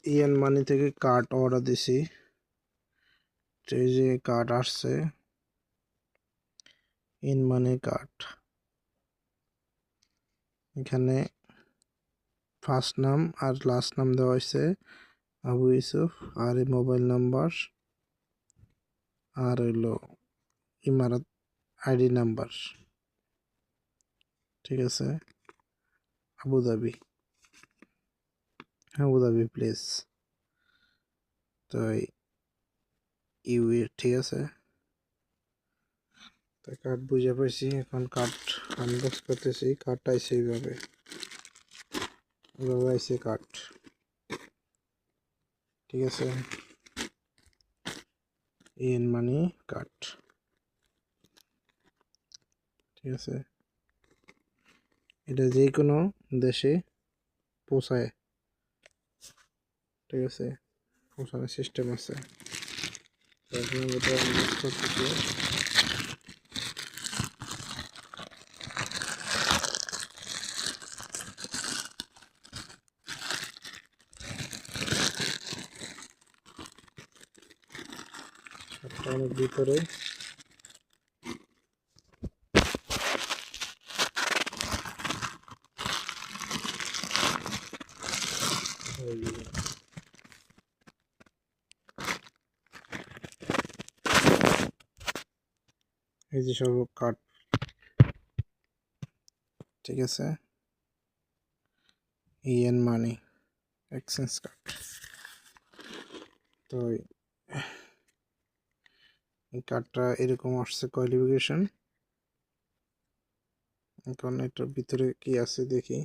EN মানি থেকে card order দিছি, এই যে কার্ড আসছে, ইন মানি কার্ড। এখানে ফার্স্ট নাম আর লাস্ট নাম দেওয়া হয়েছে আবু ইউসুফ, আর এই মোবাইল নাম্বার, আর হইলো ইমারত আইডি নাম্বার। ঠিক আছে, আবুধাবি, আবুধাবি প্লেস। তো ঠিক আছে, তো কার্ড বুঝে পাইছি। এখন কার্ড আনবক্স করতেছি। কার্ডটা আইছে এইভাবে আইছে কার্ড। ঠিক আছে, ইএন মানি কার্ড। ঠিক আছে, এটা যে কোনো দেশে পৌঁছায়। ঠিক আছে, পৌঁছানোর সিস্টেম আছে। অনেক ভিতরে এই যে সব কার্ড। ঠিক আছে, ইএন মানি এক্সচেঞ্জ কার্ড। তো এই কার্ডটা এরকম আসছে কোয়ালিফিকেশন। এখন এটার ভিতরে কি আছে দেখি।